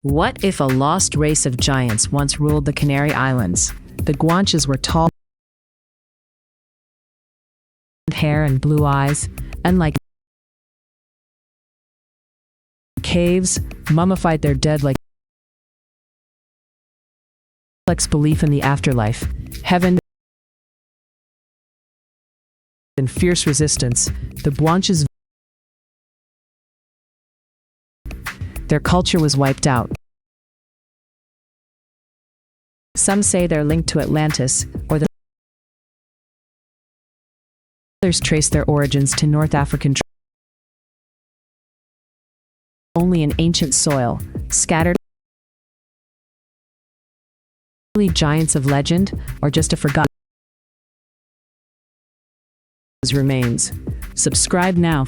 What if a lost race of giants once ruled the Canary Islands? The Guanches were tall, hair and blue eyes, and like caves, mummified their dead like belief in the afterlife, heaven, and fierce resistance. The Guanches, their culture was wiped out. Some say they're linked to Atlantis, or others trace their origins to North African only in ancient soil, scattered giants of legend, or just a forgotten remains. Subscribe now.